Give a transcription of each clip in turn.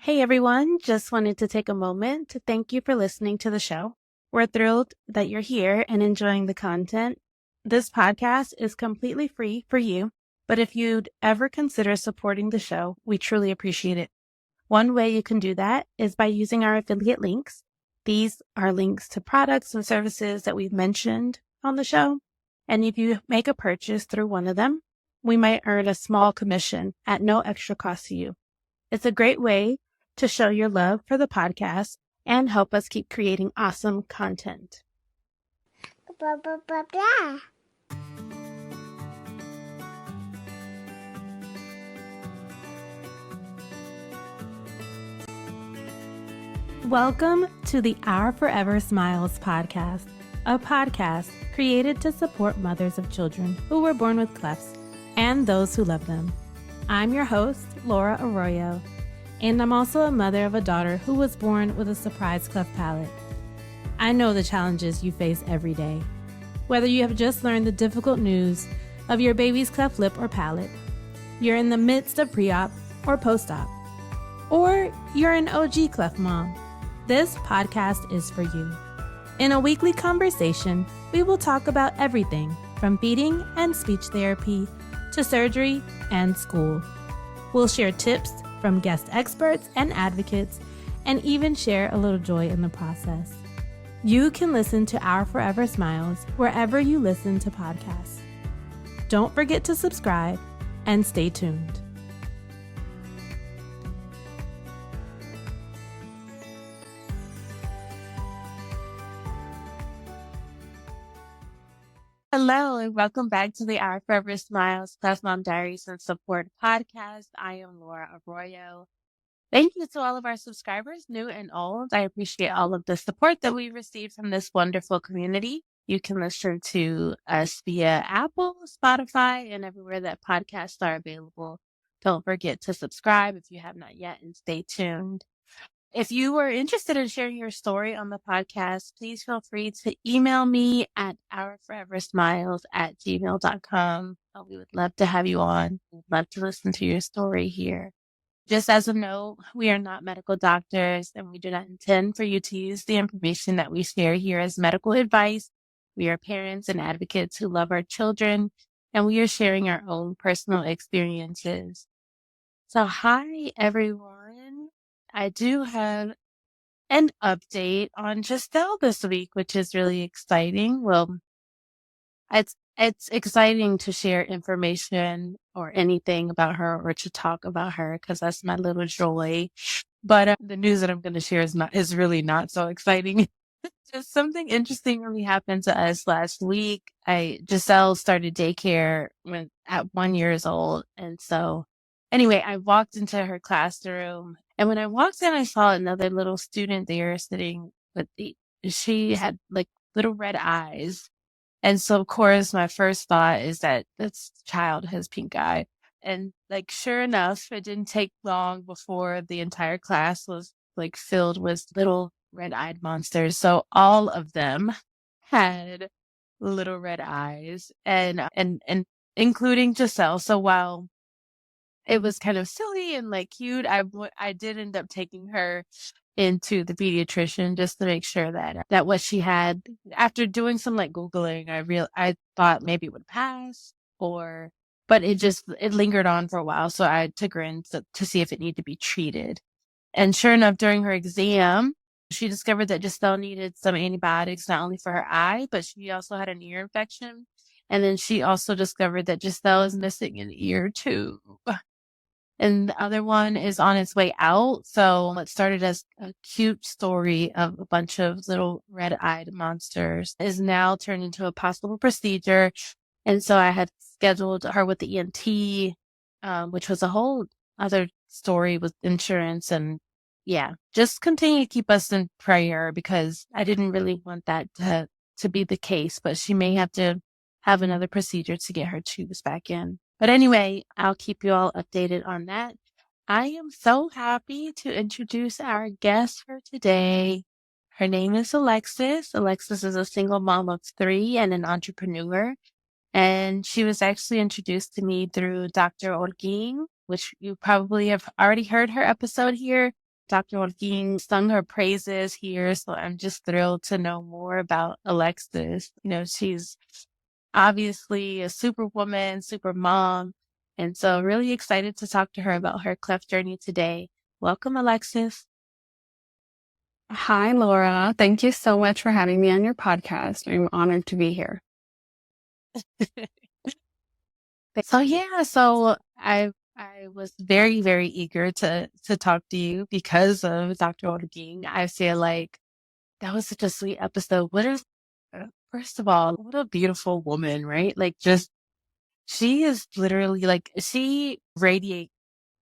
Hey everyone, just wanted to take a moment to thank you for listening to the show. We're thrilled that you're here and enjoying the content. This podcast is completely free for you, but if you'd ever consider supporting the show, we truly appreciate it. One way you can do that is by using our affiliate links. These are links to products and services that we've mentioned on the show. And if you make a purchase through one of them, we might earn a small commission at no extra cost to you. It's a great way to show your love for the podcast and help us keep creating awesome content. Blah, blah, blah, blah. Welcome to the Our Forever Smiles podcast, a podcast created to support mothers of children who were born with clefts and those who love them. I'm your host, Laura Arroyo, and I'm also a mother of a daughter who was born with a surprise cleft palate. I know the challenges you face every day. Whether you have just learned the difficult news of your baby's cleft lip or palate, you're in the midst of pre-op or post-op, or you're an OG cleft mom, this podcast is for you. In a weekly conversation, we will talk about everything from feeding and speech therapy to surgery and school. We'll share tips from guest experts and advocates and even share a little joy in the process. You can listen to Our Forever Smiles wherever you listen to podcasts. Don't forget to subscribe and stay tuned. Hello, and welcome back to the Our Forever Smiles Plus Mom Diaries and Support podcast. I am Laura Arroyo. Thank you to all of our subscribers, new and old. I appreciate all of the support that we received from this wonderful community. You can listen to us via Apple, Spotify, and everywhere that podcasts are available. Don't forget to subscribe if you have not yet, and stay tuned. If you were interested in sharing your story on the podcast, please feel free to email me at ourforeversmiles@gmail.com. We would love to have you on. We'd love to listen to your story here. Just as a note, we are not medical doctors, and we do not intend for you to use the information that we share here as medical advice. We are parents and advocates who love our children, and we are sharing our own personal experiences. So hi, everyone. I do have an update on Giselle this week, which is really exciting. Well, it's exciting to share information or anything about her or to talk about her because that's my little joy. But the news that I'm going to share is really not so exciting. Just something interesting really happened to us last week. Giselle started daycare at 1 year old, and so anyway, I walked into her classroom, and when I walked in, I saw another little student there sitting she had like little red eyes. And so, of course, my first thought is that this child has pink eye. And like, sure enough, it didn't take long before the entire class was like filled with little red-eyed monsters. So all of them had little red eyes and including Giselle. So while it was kind of silly and like cute, I did end up taking her into the pediatrician just to make sure that what she had, after doing some like Googling, I thought maybe it would pass but it lingered on for a while. So I took her in to see if it needed to be treated. And sure enough, during her exam, she discovered that Giselle needed some antibiotics, not only for her eye, but she also had an ear infection. And then she also discovered that Giselle is missing an ear too. And the other one is on its way out. So what started as a cute story of a bunch of little red-eyed monsters is now turned into a possible procedure. And so I had scheduled her with the ENT, which was a whole other story with insurance. And yeah, just continue to keep us in prayer because I didn't really want that to be the case, but she may have to have another procedure to get her tubes back in. But anyway, I'll keep you all updated on that. I am so happy to introduce our guest for today. Her name is Alexis. Alexis is a single mom of 3 and an entrepreneur. And she was actually introduced to me through Dr. Orgin, which you probably have already heard her episode here. Dr. Joaquin sung her praises here, so I'm just thrilled to know more about Alexis. She's obviously a superwoman, super mom, and so really excited to talk to her about her Cleft journey today. Welcome, Alexis. Hi, Laura. Thank you so much for having me on your podcast. I'm honored to be here. So I was very, very eager to talk to you because of Dr. Joaquin. I feel like that was such a sweet episode. First of all, what a beautiful woman, right? Like, just she is literally like she radiates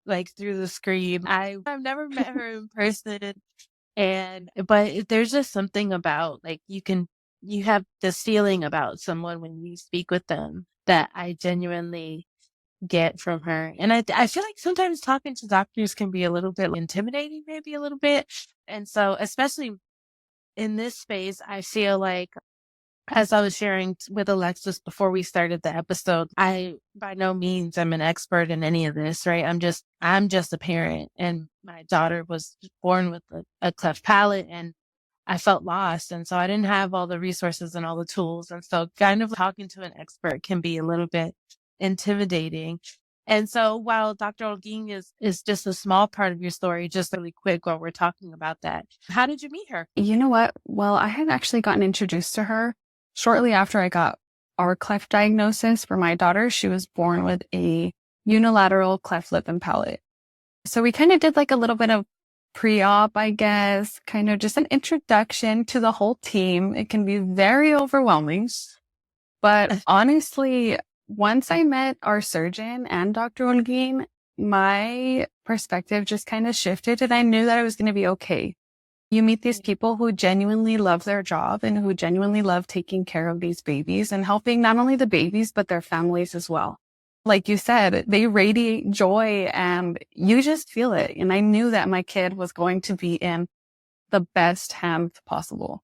like through the screen. I've never met her in person, but there's just something about like you have this feeling about someone when you speak with them that I genuinely get from her. And I feel like sometimes talking to doctors can be a little bit intimidating, maybe a little bit. And so, especially in this space, I feel like, as I was sharing with Alexis before we started the episode, I by no means am an expert in any of this, right? I'm just a parent, and my daughter was born with a cleft palate, and I felt lost. And so I didn't have all the resources and all the tools. And so kind of talking to an expert can be a little bit intimidating. And so while Dr. Olguin is just a small part of your story, just really quick while we're talking about that, how did you meet her? You know what? Well, I had actually gotten introduced to her shortly after I got our cleft diagnosis for my daughter. She was born with a unilateral cleft lip and palate. So we kind of did like a little bit of pre-op, I guess, kind of just an introduction to the whole team. It can be very overwhelming, but honestly, once I met our surgeon and Dr. Olguin, my perspective just kind of shifted and I knew that I was going to be okay. You meet these people who genuinely love their job and who genuinely love taking care of these babies and helping not only the babies, but their families as well. Like you said, they radiate joy and you just feel it. And I knew that my kid was going to be in the best hands possible.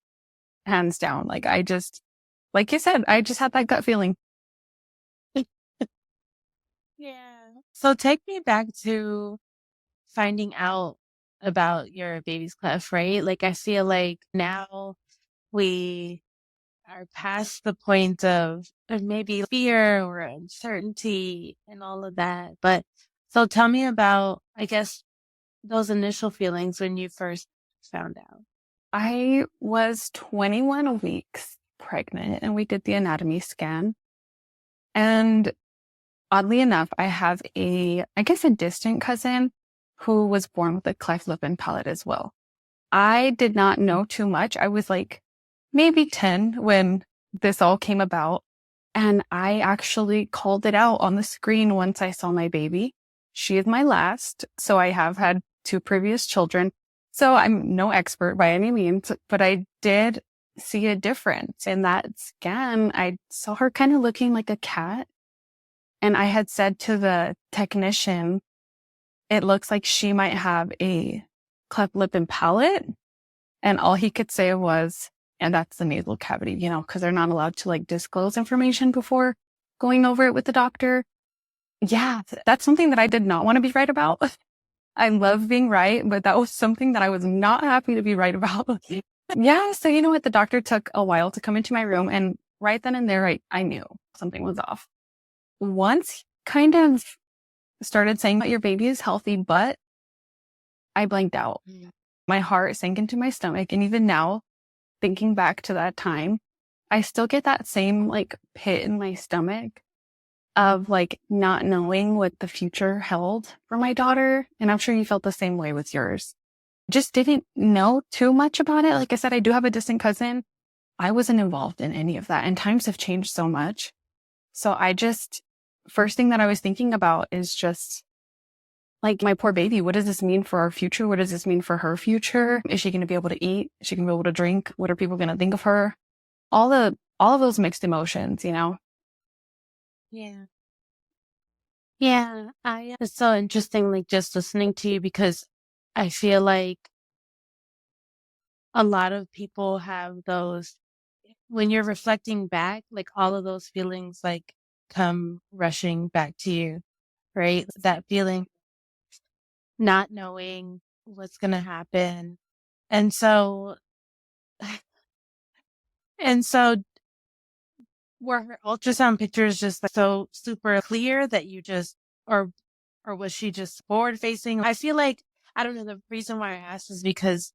Hands down. Like you said, I just had that gut feeling. Yeah. So take me back to finding out about your baby's cleft, right? Like, I feel like now we are past the point of maybe fear or uncertainty and all of that. But so tell me about, I guess, those initial feelings when you first found out. I was 21 weeks pregnant and we did the anatomy scan. And oddly enough, I have a distant cousin who was born with a cleft lip and palate as well. I did not know too much. I was like maybe 10 when this all came about. And I actually called it out on the screen once I saw my baby. She is my last. So I have had 2 previous children. So I'm no expert by any means, but I did see a difference in that scan. I saw her kind of looking like a cat. And I had said to the technician, it looks like she might have a cleft lip and palate. And all he could say was, and that's the nasal cavity, because they're not allowed to like disclose information before going over it with the doctor. Yeah, that's something that I did not want to be right about. I love being right, but that was something that I was not happy to be right about. Yeah. So you know what? The doctor took a while to come into my room. And right then and there, I knew something was off. Once he kind of started saying that your baby is healthy, but I blanked out. My heart sank into my stomach. And even now, thinking back to that time, I still get that same like pit in my stomach of like not knowing what the future held for my daughter. And I'm sure you felt the same way with yours. Just didn't know too much about it. Like I said, I do have a distant cousin. I wasn't involved in any of that. And times have changed so much. So first thing that I was thinking about is just like my poor baby. What does this mean for our future? What does this mean for her future? Is she going to be able to eat? Is she going to be able to drink? What are people going to think of her? All of those mixed emotions, Yeah. Yeah. It's so interesting, like just listening to you, because I feel like a lot of people have those, when you're reflecting back, like all of those feelings like come rushing back to you, right? That feeling, not knowing what's going to happen. And so, and so were her ultrasound pictures just like so super clear that you just, or, or was she just forward facing? I feel like, I don't know. The reason why I asked is because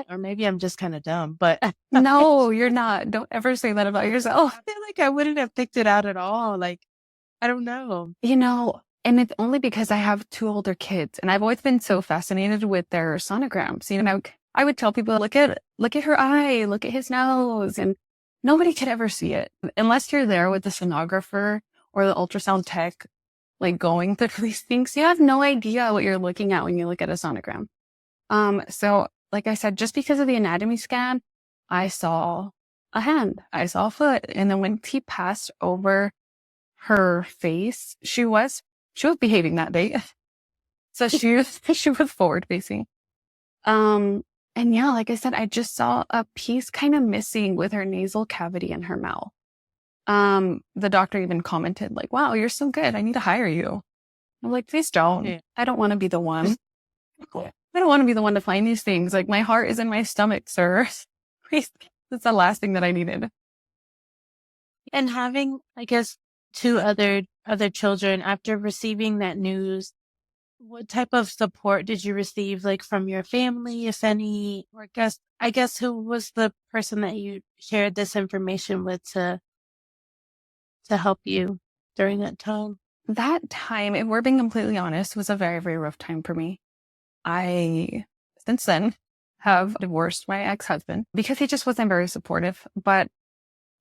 or maybe I'm just kind of dumb, but No, you're not. Don't ever say that about yourself. I feel like I wouldn't have picked it out at all. Like, I don't know. And it's only because I have two older kids and I've always been so fascinated with their sonograms. I would tell people, look at her eye, look at his nose, and nobody could ever see it unless you're there with the sonographer or the ultrasound tech, like going through these things. You have no idea what you're looking at when you look at a sonogram. So like I said, just because of the anatomy scan, I saw a hand, I saw a foot. And then when he passed over her face, she was behaving that day. So she was forward facing. And yeah, like I said, I just saw a piece kind of missing with her nasal cavity in her mouth. The doctor even commented like, wow, you're so good. I need to hire you. I'm like, please don't. Yeah. I don't want to be the one. I don't want to be the one to find these things. Like, my heart is in my stomach, sir. Please, that's the last thing that I needed. And having, I guess, two other children after receiving that news, what type of support did you receive, like from your family, if any? Or I guess who was the person that you shared this information with to help you during that time? That time, if we're being completely honest, was a very, very rough time for me. I, since then, have divorced my ex-husband because he just wasn't very supportive. But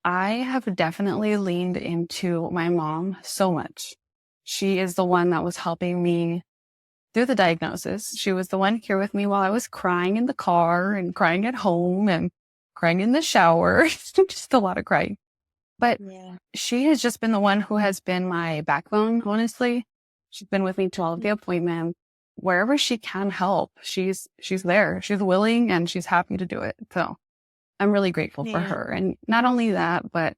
I have definitely leaned into my mom so much. She is the one that was helping me through the diagnosis. She was the one here with me while I was crying in the car and crying at home and crying in the shower. Just a lot of crying. But Yeah. she has just been the one who has been my backbone, honestly. She's been with me to all of the appointments. Wherever she can help, she's there. She's willing and she's happy to do it. So I'm really grateful for her. And not only that, but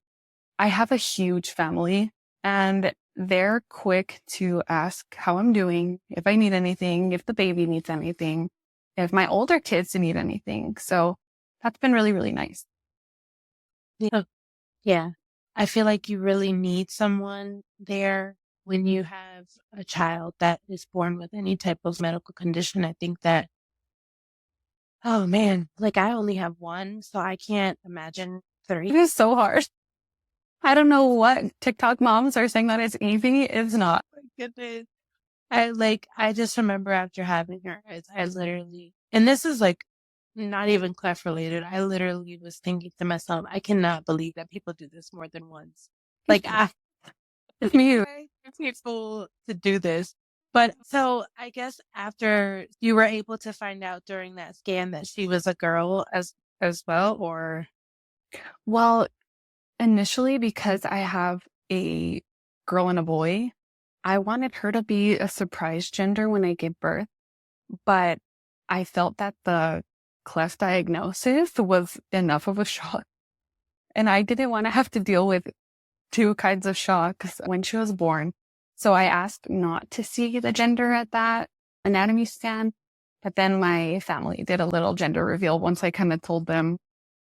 I have a huge family and they're quick to ask how I'm doing, if I need anything, if the baby needs anything, if my older kids need anything. So that's been really, really nice. Yeah. I feel like you really need someone there when you have a child that is born with any type of medical condition. I think that, oh man, like I only have one, so I can't imagine It three. is so hard. I don't know what TikTok moms are saying that it's easy. It's not. My goodness. I just remember after having her, I literally, and this is like not even Cleft related. I literally was thinking to myself, I cannot believe that people do this more than once. Like Me. I people to do this. But so I guess after you were able to find out during that scan that she was a girl as well, or Well, initially, because I have a girl and a boy, I wanted her to be a surprise gender when I gave birth, but I felt that the cleft diagnosis was enough of a shock. And I didn't want to have to deal with two kinds of shocks when she was born. So I asked not to see the gender at that anatomy scan. But then my family did a little gender reveal once I kind of told them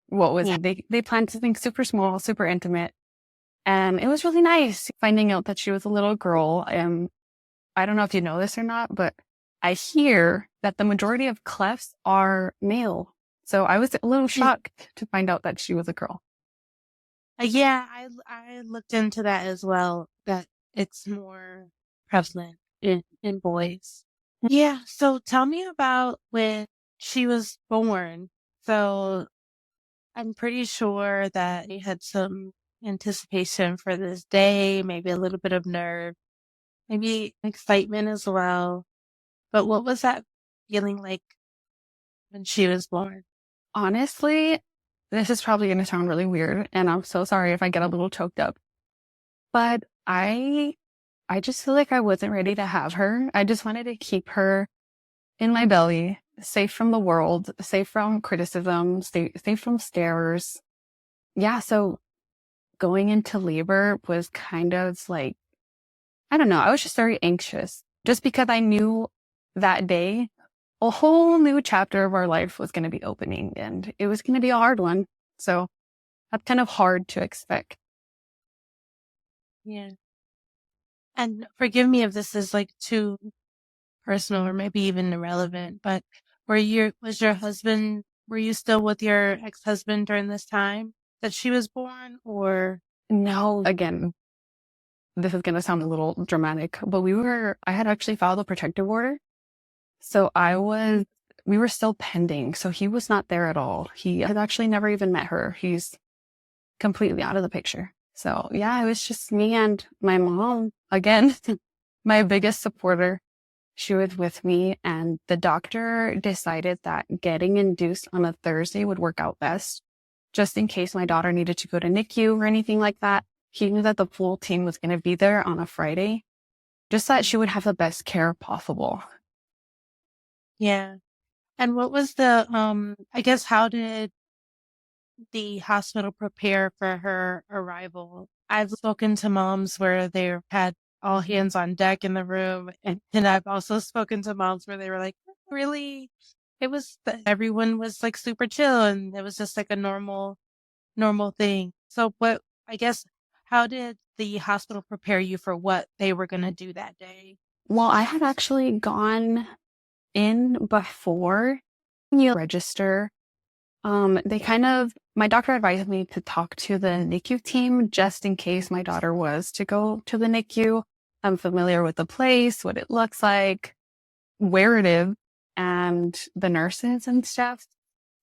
what was they planned something super small, super intimate. And it was really nice finding out that she was a little girl. I don't know if you know this or not, but I hear that the majority of clefts are male. So I was a little shocked to find out that she was a girl. yeah, I looked into that as well, that it's more prevalent in boys. Yeah, so tell me about when she was born. So I'm pretty sure that they had some anticipation for this day, maybe a little bit of nerve, maybe excitement as well. But what was that feeling like when she was born? Honestly, this is probably going to sound really weird, and I'm so sorry if I get a little choked up. But I just feel like I wasn't ready to have her. I just wanted to keep her in my belly, safe from the world, safe from criticism, safe from stares. Yeah, so going into labor was kind of like, I don't know, I was just very anxious just because I knew that day a whole new chapter of our life was going to be opening, and it was going to be a hard one. So that's kind of hard to expect. Yeah. And forgive me if this is like too personal or maybe even irrelevant, but were you still with your ex-husband during this time that she was born, or? No, again, this is going to sound a little dramatic, but I had actually filed a protective order. So we were still pending. So he was not there at all. He had actually never even met her. He's completely out of the picture. So yeah, it was just me and my mom. Again, my biggest supporter. She was with me, and the doctor decided that getting induced on a Thursday would work out best, just in case my daughter needed to go to NICU or anything like that. He knew that the full team was going to be there on a Friday, just that she would have the best care possible. Yeah. And what was I guess, how did the hospital prepare for her arrival? I've spoken to moms where they've had all hands on deck in the room. And I've also spoken to moms where they were like, really? Everyone was like super chill and it was just like a normal thing. So I guess, how did the hospital prepare you for what they were going to do that day? Well, I had actually gone in before you register. My doctor advised me to talk to the NICU team just in case my daughter was to go to the NICU. I'm familiar with the place, what it looks like, where it is, and the nurses and stuff.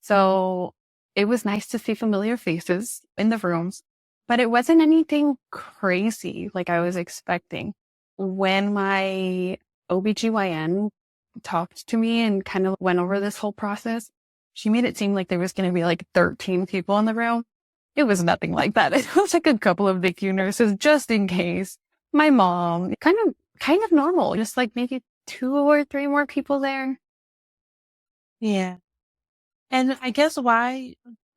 So it was nice to see familiar faces in the rooms, but it wasn't anything crazy like I was expecting. When my OBGYN talked to me and kind of went over this whole process, she made it seem like there was going to be like 13 people in the room. It was nothing like that. It was like a couple of NICU nurses just in case. My mom, kind of normal, just like maybe 2 or 3 more people there. Yeah. And I guess, why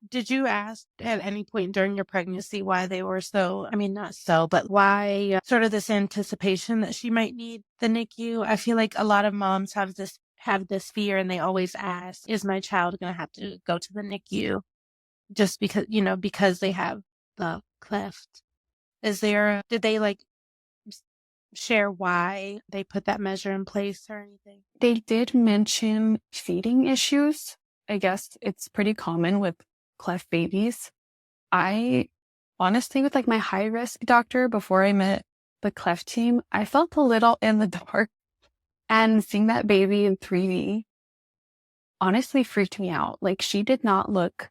did you ask at any point during your pregnancy why they were not so, but why sort of this anticipation that she might need the NICU? I feel like a lot of moms have this fear, and they always ask, is my child going to have to go to the NICU just because they have the cleft? Did they like share why they put that measure in place or anything? They did mention feeding issues. I guess it's pretty common with cleft babies. I honestly, with like my high risk doctor before I met the cleft team, I felt a little in the dark, and seeing that baby in 3D honestly freaked me out. Like, she did not look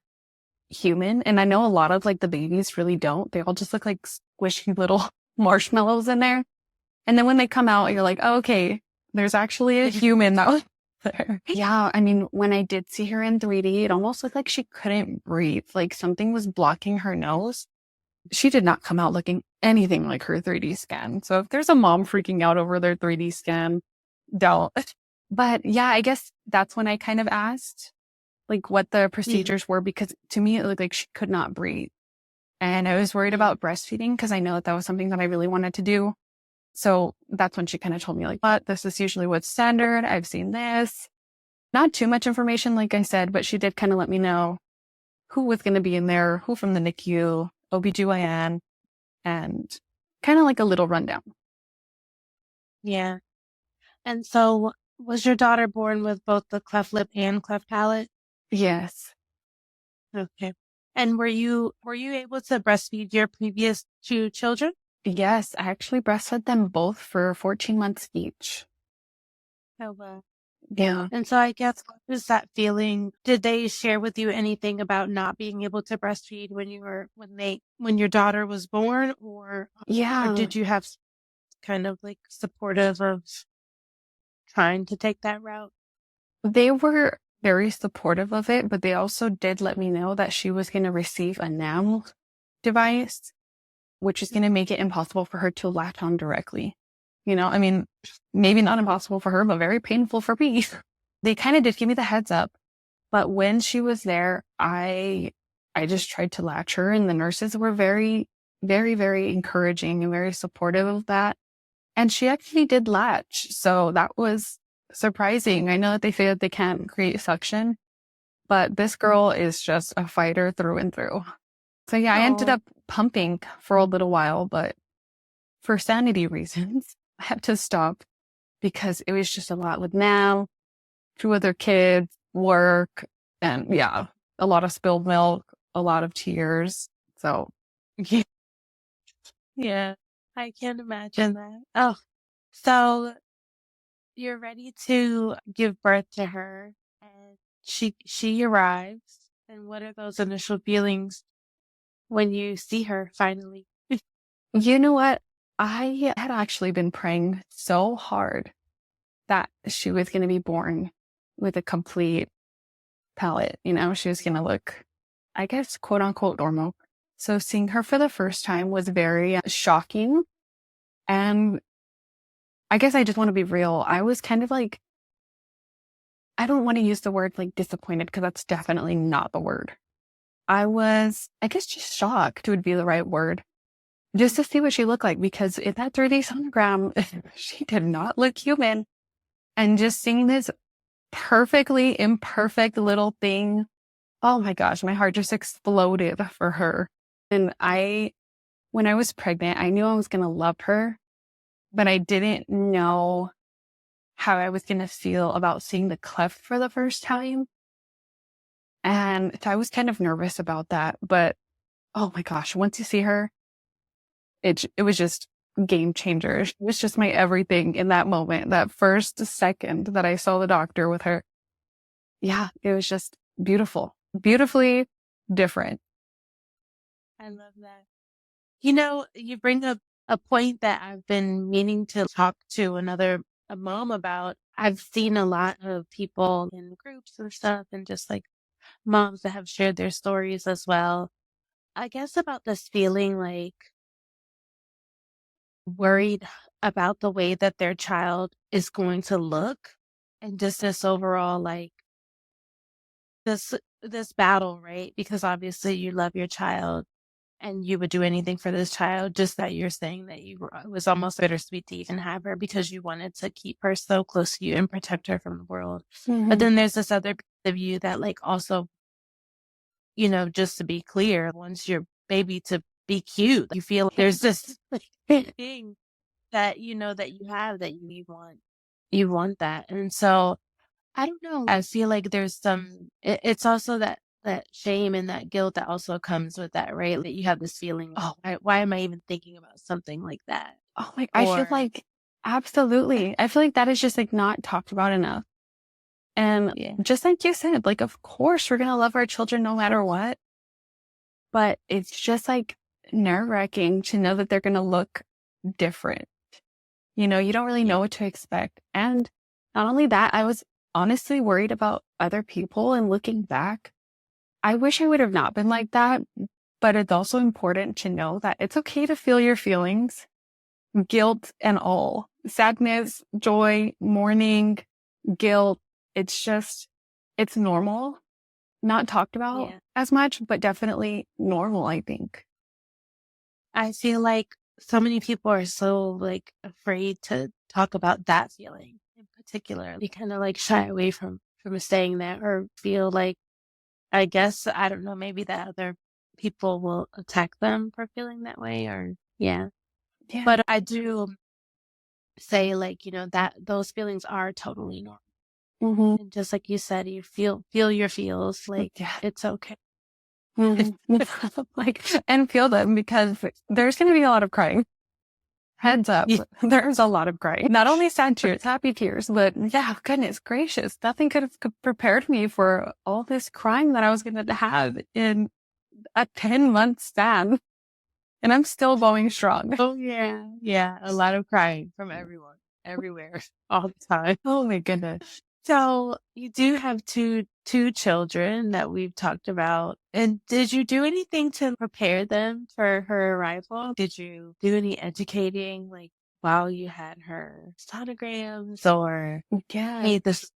human. And I know a lot of like the babies really don't. They all just look like squishy little marshmallows in there. And then when they come out, you're like, oh, okay, there's actually a human that was there. Yeah, I mean, when I did see her in 3D, it almost looked like she couldn't breathe. Like something was blocking her nose. She did not come out looking anything like her 3D scan. So if there's a mom freaking out over their 3D scan, don't. But yeah, I guess that's when I kind of asked like what the procedures were, because to me, it looked like she could not breathe. And I was worried about breastfeeding because I know that was something that I really wanted to do. So that's when she kind of told me like, but this is usually what's standard. I've seen this. Not too much information, like I said, but she did kind of let me know who was going to be in there, who from the NICU, OBGYN, and kind of like a little rundown. Yeah. And so, was your daughter born with both the cleft lip and cleft palate? Yes. Okay. And were you able to breastfeed your previous 2 children? Yes, I actually breastfed them both for 14 months each. Oh, wow. Yeah. And so I guess, what was that feeling? Did they share with you anything about not being able to breastfeed when your daughter was born, or did you have kind of like supportive of trying to take that route? They were very supportive of it, but they also did let me know that she was going to receive a NAM device, which is going to make it impossible for her to latch on directly. You know, I mean, maybe not impossible for her, but very painful for me. They kind of did give me the heads up. But when she was there, I just tried to latch her, and the nurses were very, very, very encouraging and very supportive of that. And she actually did latch. So that was surprising. I know that they say that they can't create suction, but this girl is just a fighter through and through. So yeah, I ended Oh, up pumping for a little while, but for sanity reasons, I had to stop because it was just a lot with now, 2 other kids, work, and yeah, a lot of spilled milk, a lot of tears. So yeah, yeah. I can't imagine that. Oh, so you're ready to give birth to her, and she arrives. And what are those initial feelings when you see her finally? you know what? I had actually been praying so hard that she was going to be born with a complete palate. She was going to look, I guess, quote unquote, normal. So seeing her for the first time was very shocking. And I guess I just want to be real. I was kind of like, I don't want to use the word like disappointed because that's definitely not the word. I was, I guess, just shocked would be the right word, just to see what she looked like, because in that 3D sonogram, she did not look human. And just seeing this perfectly imperfect little thing, oh my gosh, my heart just exploded for her. And when I was pregnant, I knew I was going to love her, but I didn't know how I was going to feel about seeing the cleft for the first time. And so I was kind of nervous about that. But oh my gosh, once you see her, it was just game changer. It was just my everything in that moment, that first second that I saw the doctor with her. Yeah, it was just beautiful, beautifully different. I love that. You know, you bring up a point that I've been meaning to talk to a mom about. I've seen a lot of people in groups and stuff, and just like moms that have shared their stories as well. I guess about this feeling like worried about the way that their child is going to look, and just this overall like this battle, right? Because obviously you love your child and you would do anything for this child, just that you're saying that it was almost bittersweet to even have her because you wanted to keep her so close to you and protect her from the world. But Mm-hmm. then there's this other piece of you that like also, just to be clear, wants your baby to be cute. You feel like there's this like, thing that that you have that you want that. And so I don't know. I feel like there's it's also that shame and that guilt that also comes with that, right? That you have this feeling, oh, why am I even thinking about something like that? Oh my, I feel Or, like absolutely. I feel like that is just like not talked about enough. And yeah, just like you said, like, of course we're going to love our children no matter what. But it's just like nerve-wracking to know that they're going to look different. You don't really yeah, know what to expect. And not only that, I was honestly worried about other people, and looking back, I wish I would have not been like that. But it's also important to know that it's okay to feel your feelings, guilt and all, sadness, joy, mourning, guilt. It's normal, not talked about yeah. as much, but definitely normal, I think. I feel like so many people are so like afraid to talk about that feeling in particular. They kind of like shy away from saying that or feel like, I guess, I don't know, maybe that other people will attack them for feeling that way or, yeah. Yeah. But I do say like, that those feelings are totally normal. Mm-hmm. And just like you said, you feel your feels like Yeah. it's okay. Mhm. Like, and feel them, because there's going to be a lot of crying. Heads up, Yeah. there's a lot of crying. Not only sad tears, happy tears, but yeah, goodness gracious, nothing could have prepared me for all this crying that I was going to have in a 10-month span. And I'm still going strong. Oh yeah. Yeah. A lot of crying from everyone, everywhere, all the time. Oh my goodness. So you do have two children that we've talked about. And did you do anything to prepare them for her arrival? Did you do any educating like while you had her sonograms or Yeah. hey, this is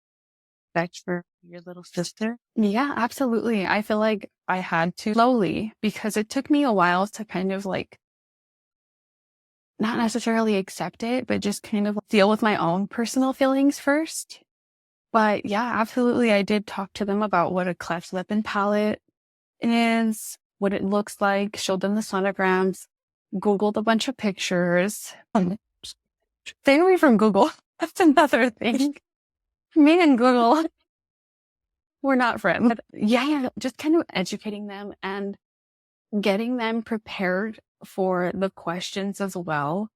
respect for your little sister? Yeah, absolutely. I feel like I had to slowly, because it took me a while to kind of like not necessarily accept it, but just kind of deal with my own personal feelings first. But yeah, absolutely. I did talk to them about what a cleft lip and palate is, what it looks like, showed them the sonograms, Googled a bunch of pictures. Stay away from Google. That's another thing. Me and Google, we're not friends. But yeah, just kind of educating them and getting them prepared for the questions as well,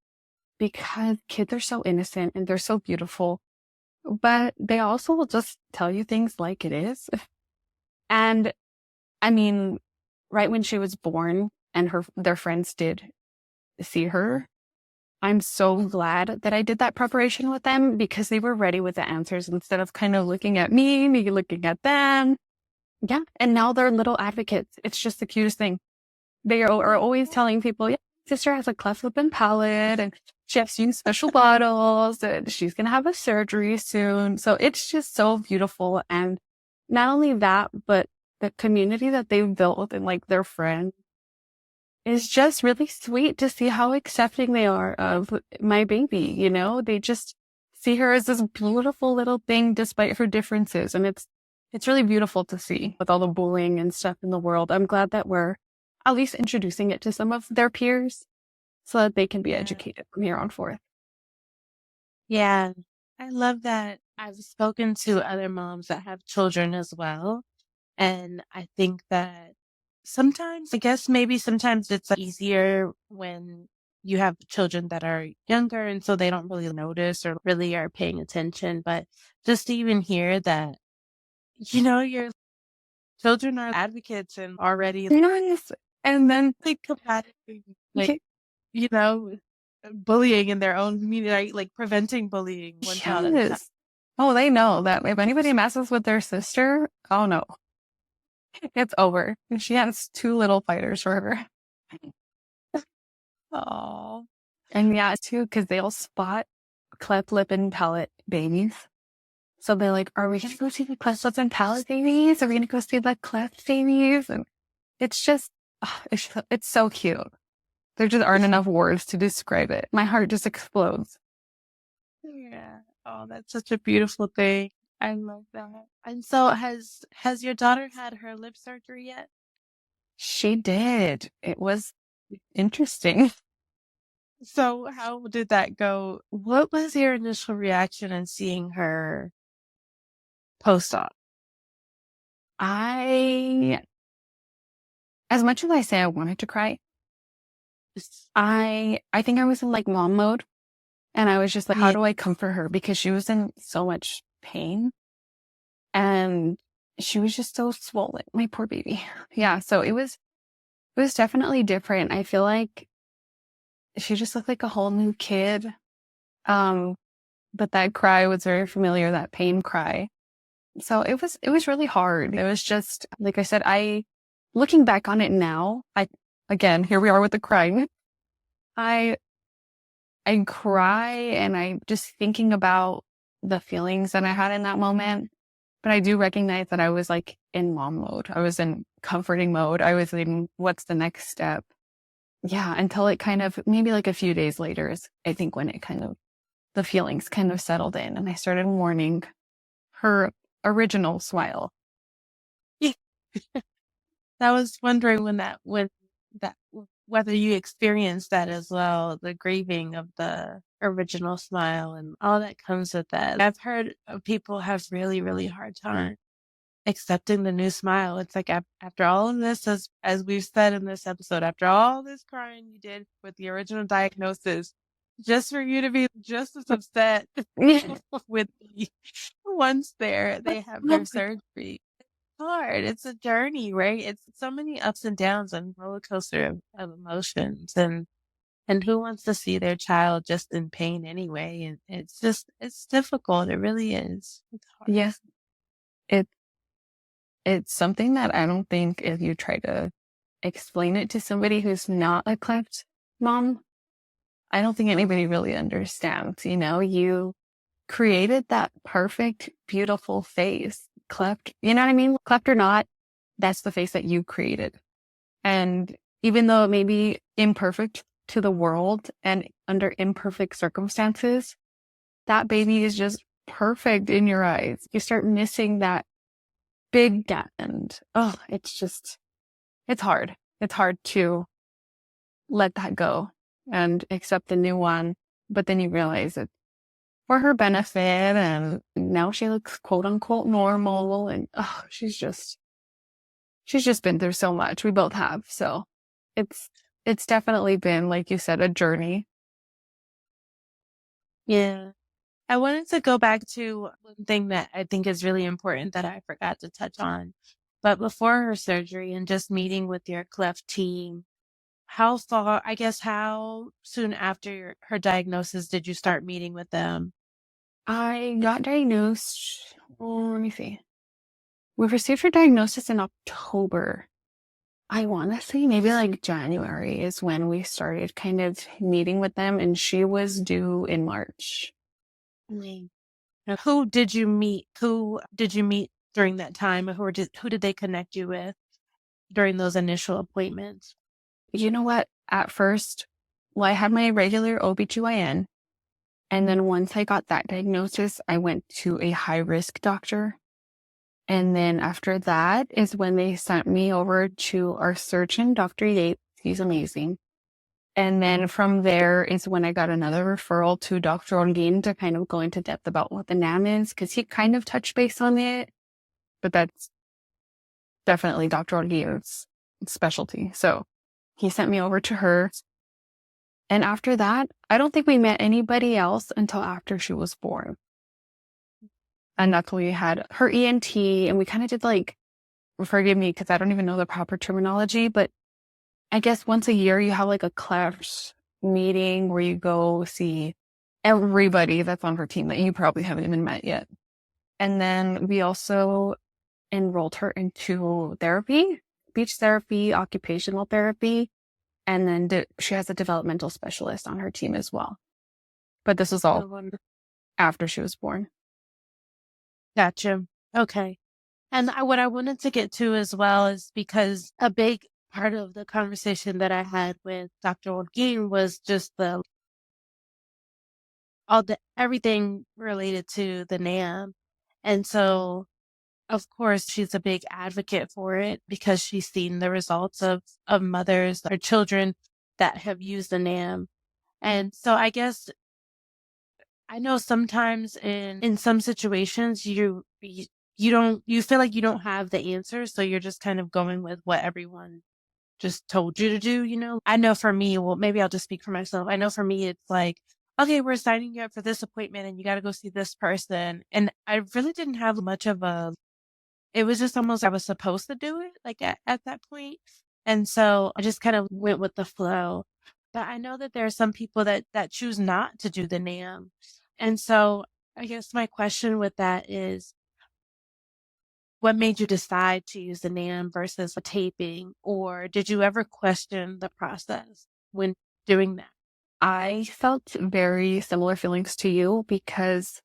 because kids are so innocent and they're so beautiful, but they also will just tell you things like it is. And I mean, right when she was born and their friends did see her, I'm so glad that I did that preparation with them, because they were ready with the answers instead of kind of looking at me looking at them. Yeah. And now they're little advocates. It's just the cutest thing. They are always telling people, yeah, sister has a cleft lip and palate, and she has to use special bottles, and she's going to have a surgery soon. So it's just so beautiful. And not only that, but the community that they've built and like their friends is just really sweet to see how accepting they are of my baby. You know, they just see her as this beautiful little thing despite her differences. And it's really beautiful to see with all the bullying and stuff in the world. I'm glad that we're at least introducing it to some of their peers so that they can be educated from here on forth. Yeah, I love that. I've spoken to other moms that have children as well. And I think that sometimes, I guess maybe sometimes it's easier when you have children that are younger and so they don't really notice or really are paying attention. But just to even hear that, your children are advocates and already Nice. And then like combating, like, you know, bullying in their own community, right? Like preventing bullying one child at a time. yes. Oh, they know that if anybody messes with their sister, oh no, it's over. And she has 2 little fighters for her. Oh, And yeah, too, because they'll spot cleft lip and palate babies. So they're like, are we going to go see the cleft lip and palate babies? Are we going to go see the cleft babies? And it's just, it's so cute. There just aren't enough words to describe it. My heart just explodes. yeah. Oh, that's such a beautiful thing. I love that. And so has your daughter had her lip surgery yet? She did. It was interesting. So how did that go? What was your initial reaction in seeing her post-op? As much as I say I wanted to cry, I think I was in like mom mode, and I was just like, how do I comfort her? Because she was in so much pain and she was just so swollen, my poor baby. Yeah. So it was definitely different. I feel like she just looked like a whole new kid. But that cry was very familiar, that pain cry. So it was really hard. It was just, like I said, looking back on it now, again, here we are with the crying. I cry and I just thinking about the feelings that I had in that moment. But I do recognize that I was like in mom mode. I was in comforting mode. I was in what's the next step? Yeah, until it kind of, maybe like a few days later is I think when it kind of, the feelings kind of settled in and I started mourning her original smile. Yeah. I was wondering whether you experienced that as well, the grieving of the original smile and all that comes with that. I've heard of people have really, really hard time accepting the new smile. It's like after all of this, as we've said in this episode, after all this crying you did with the original diagnosis, just for you to be just as upset with the once they have their surgery. Hard. It's a journey, right? It's so many ups and downs and roller coaster of emotions and who wants to see their child just in pain anyway? And it's difficult. It really is. It's hard. Yes. It's something that I don't think if you try to explain it to somebody who's not a cleft mom, I don't think anybody really understands. You created that perfect, beautiful face, cleft. You know what I mean? Cleft or not, that's the face that you created. And even though it may be imperfect to the world and under imperfect circumstances, that baby is just perfect in your eyes. You start missing that big gap, and it's hard. It's hard to let that go and accept the new one. But then you realize it's for her benefit, and now she looks quote unquote normal, and she's just been through so much. We both have. So it's definitely been, like you said, a journey. Yeah. I wanted to go back to one thing that I think is really important that I forgot to touch on. But before her surgery and just meeting with your Cleft team, how soon after her diagnosis did you start meeting with them? I got diagnosed. Let me see. We received her diagnosis in October. I want to say maybe like January is when we started kind of meeting with them, and she was due in March. Now, who did you meet? Who did you meet during that time? Who did they connect you with during those initial appointments? You know what? At first, I had my regular OBGYN. And then once I got that diagnosis, I went to a high-risk doctor. And then after that is when they sent me over to our surgeon, Dr. Yates. He's amazing. And then from there is when I got another referral to Dr. Orgin to kind of go into depth about what the NAM is, because he kind of touched base on it. But that's definitely Dr. Orgin's specialty. So he sent me over to her. And after that, I don't think we met anybody else until after she was born. And that's when we had her ENT, and we kind of did forgive me because I don't even know the proper terminology, but I guess once a year you have like a Cleft meeting where you go see everybody that's on her team that you probably haven't even met yet. And then we also enrolled her into therapy, speech therapy, occupational therapy. And then she has a developmental specialist on her team as well. But this was all after she was born. Gotcha. Okay. And what I wanted to get to as well is because a big part of the conversation that I had with Dr. Orgin was just everything related to the NAM. And so, of course, she's a big advocate for it because she's seen the results of mothers or children that have used the NAM. And so I guess I know sometimes in some situations you feel like you don't have the answer, so you're just kind of going with what everyone just told you to do. I know for me, well, maybe I'll just speak for myself. I know for me, it's like, okay, we're signing you up for this appointment and you got to go see this person. And I really didn't have much of it was just almost I was supposed to do it like at that point. And so I just kind of went with the flow. But I know that there are some people that choose not to do the NAM. And so I guess my question with that is, what made you decide to use the NAM versus a taping? Or did you ever question the process when doing that? I felt very similar feelings to you because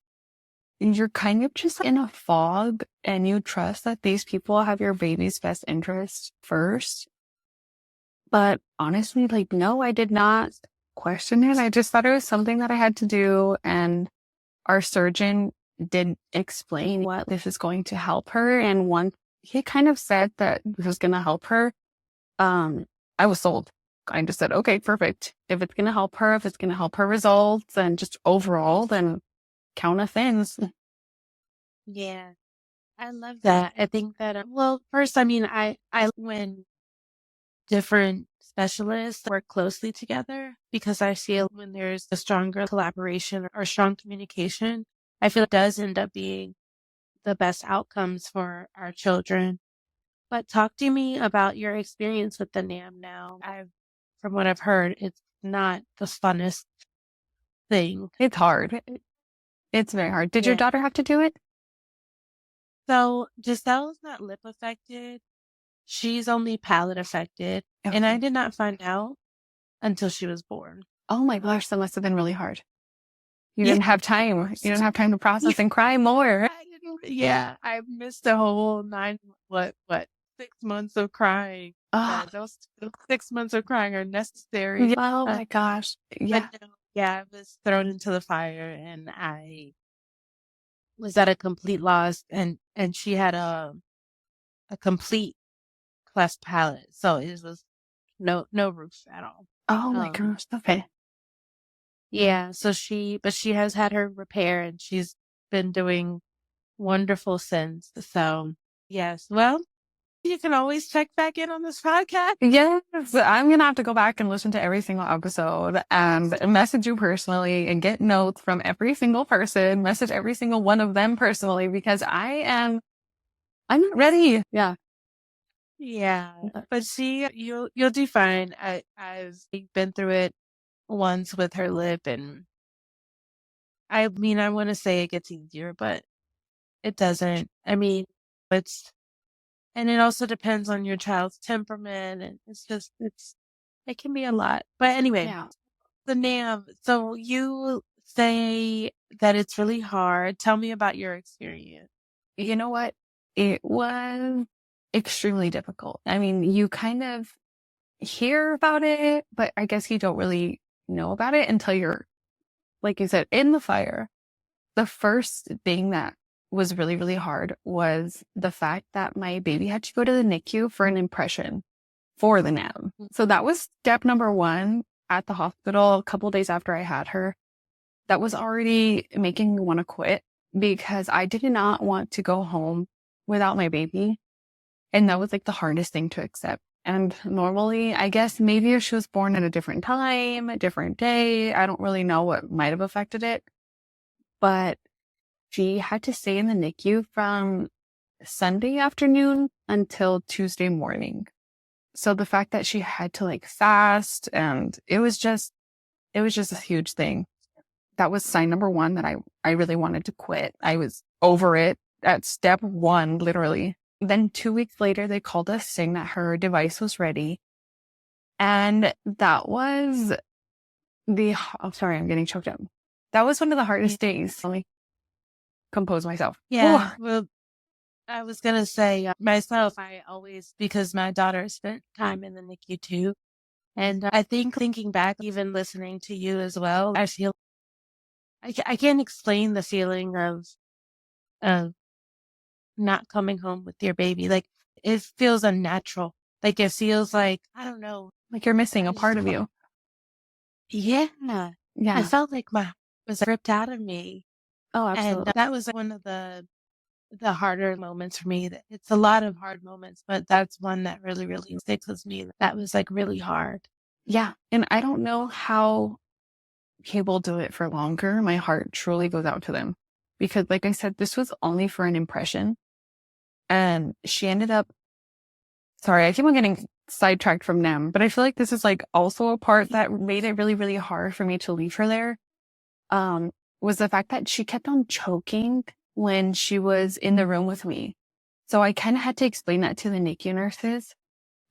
you're kind of just in a fog and you trust that these people have your baby's best interest first. But honestly, no, I did not question it. I just thought it was something that I had to do. And our surgeon did explain what this is going to help her. And once he kind of said that this was going to help her, I was sold. I just said, okay, perfect. If it's going to help her, if it's going to help her results and just overall, then count us in. Yeah, I love that. I think that, well, first, I mean, I when different specialists work closely together because I feel when there's a stronger collaboration or strong communication, I feel it does end up being the best outcomes for our children. But talk to me about your experience with the NAM now. From what I've heard, it's not the funnest thing. It's hard. It's very hard. Did your daughter have to do it? So Giselle's not lip affected. She's only palate affected. Okay. And I did not find out until she was born. Oh my gosh, that must have been really hard. You didn't have time. You didn't have time to process and cry more. I missed a whole 6 months of crying Oh, those 6 months of crying are necessary. yeah. Oh my gosh. But Yeah. no, yeah, I was thrown into the fire and I was at a complete loss and she had a complete cleft palate. So it was no roof at all. Oh my Um gosh. Okay. yeah, but she has had her repair and she's been doing wonderful since. So yes, well, you can always check back in on this podcast. Yes, I'm gonna have to go back and listen to every single episode and message you personally and get notes from every single person, message every single one of them personally because I'm not ready. Yeah. Yeah, but you'll do fine. I've been through it once with her lip, and I mean I want to say it gets easier, but it doesn't. I mean, it's and it also depends on your child's temperament, and it can be a lot. But anyway, Yeah. the NAM. So you say that it's really hard. Tell me about your experience. You know what? It was extremely difficult. I mean, you kind of hear about it, but I guess you don't really know about it until you're, like you said, in the fire. The first thing that was really, really hard was the fact that my baby had to go to the NICU for an impression for the NAM. So that was step number one at the hospital a couple days after I had her. That was already making me want to quit because I did not want to go home without my baby. And that was like the hardest thing to accept. And normally, I guess maybe if she was born at a different time, a different day, I don't really know what might have affected it. But she had to stay in the NICU from Sunday afternoon until Tuesday morning. So the fact that she had to like fast and it was just a huge thing. That was sign number one that I really wanted to quit. I was over it at step one, literally. Then 2 weeks later, they called us saying that her device was ready. And that was sorry, I'm getting choked up. That was one of the hardest days. Let me compose myself. Yeah, well, I was gonna say myself. I always because my daughter spent time in the NICU too, and I think thinking back, even listening to you as well, I feel I can't explain the feeling of not coming home with your baby. Like it feels unnatural. Like it feels like I don't know. Like you're missing a part of you. Yeah, I Yeah. felt like my heart was ripped out of me, Oh, and absolutely. that was one of the harder moments for me. It's a lot of hard moments, but that's one that really sticks with me. That was like really hard. Yeah. And I don't know how people do it for longer. My heart truly goes out to them because, like I said, this was only for an impression. And she ended up, sorry, I keep on getting sidetracked from them, but I feel like this is like also a part that made it really hard for me to leave her there. Was the fact that she kept on choking when she was in the room with me. So I kind of had to explain that to the NICU nurses.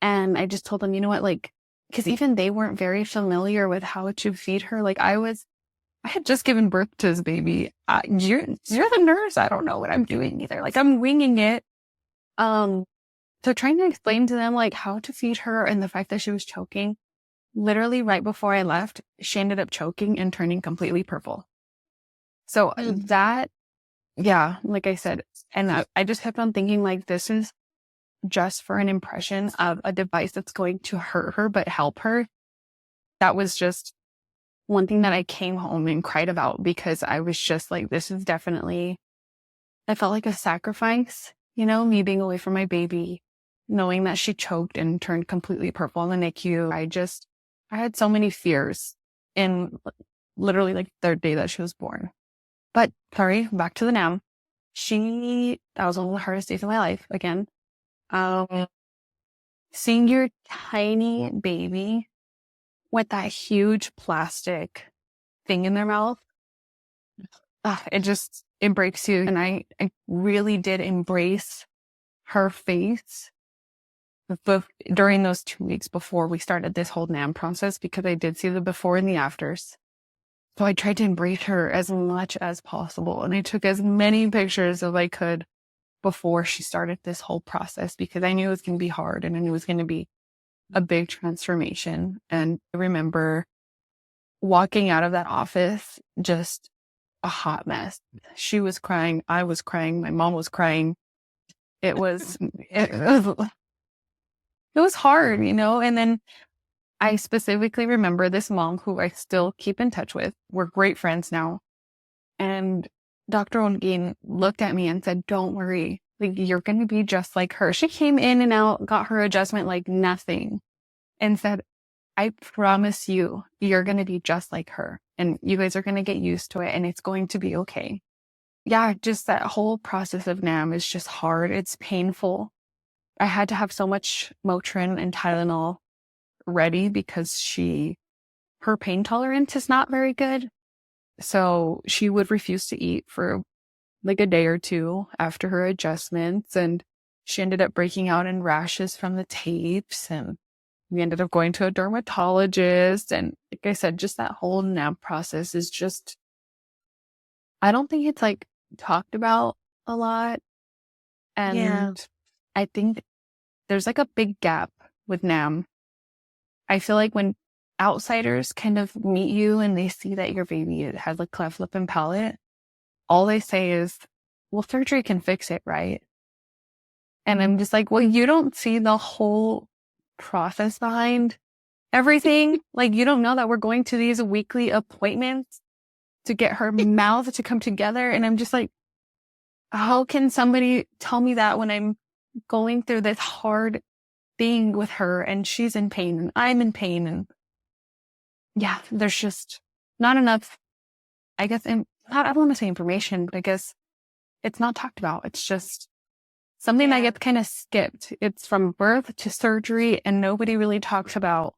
And I just told them, you know what, like, because even they weren't very familiar with how to feed her. Like I had just given birth to this baby. You're the nurse. I don't know what I'm doing either. Like I'm winging it. So trying to explain to them like how to feed her and the fact that she was choking, literally right before I left, she ended up choking and turning completely purple. So that, yeah, like I said, and I just kept on thinking like this is just for an impression of a device that's going to hurt her, but help her. That was just one thing that I came home and cried about because I was just like, this is definitely, I felt like a sacrifice, you know, me being away from my baby, knowing that she choked and turned completely purple in the NICU. I had so many fears in literally like the third day that she was born. But sorry, back to the NAM. That was one of the hardest days of my life again. Seeing your tiny baby with that huge plastic thing in their mouth, it breaks you. And I really did embrace her face during those 2 weeks before we started this whole NAM process because I did see the before and the afters. So I tried to embrace her as much as possible. And I took as many pictures as I could before she started this whole process because I knew it was going to be hard and I knew it was going to be a big transformation. And I remember walking out of that office, just a hot mess. She was crying. I was crying. My mom was crying. It was hard, And then I specifically remember this mom who I still keep in touch with. We're great friends now. And Dr. Olguin looked at me and said, don't worry, you're going to be just like her. She came in and out, got her adjustment like nothing, and said, I promise you, you're going to be just like her. And you guys are going to get used to it and it's going to be okay. Yeah, just that whole process of NAM is just hard. It's painful. I had to have so much Motrin and Tylenol ready because her pain tolerance is not very good. So she would refuse to eat for like a day or two after her adjustments. And she ended up breaking out in rashes from the tapes. And we ended up going to a dermatologist. And like I said, just that whole NAM process is just, I don't think it's like talked about a lot. And I think there's like a big gap with NAM. I feel like when outsiders kind of meet you and they see that your baby has like cleft lip and palate, all they say is, well, surgery can fix it, right? And I'm just like, well, you don't see the whole process behind everything. Like, you don't know that we're going to these weekly appointments to get her mouth to come together. And I'm just like, how can somebody tell me that when I'm going through this hard thing with her and she's in pain and I'm in pain? And yeah, there's just not enough, I guess, I don't want to say information, but I guess it's not talked about. It's just something that gets kind of skipped. It's from birth to surgery, and nobody really talks about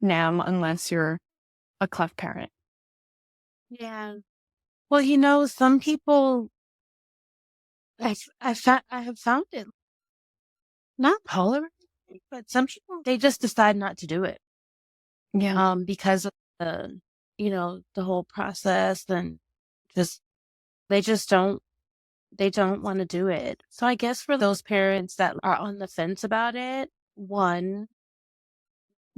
NAM unless you're a cleft parent. Yeah. Well, some people, I have found it not tolerant, but some people, they just decide not to do it. Yeah. Because of the whole process, and they just don't want to do it. So I guess for those parents that are on the fence about it, one,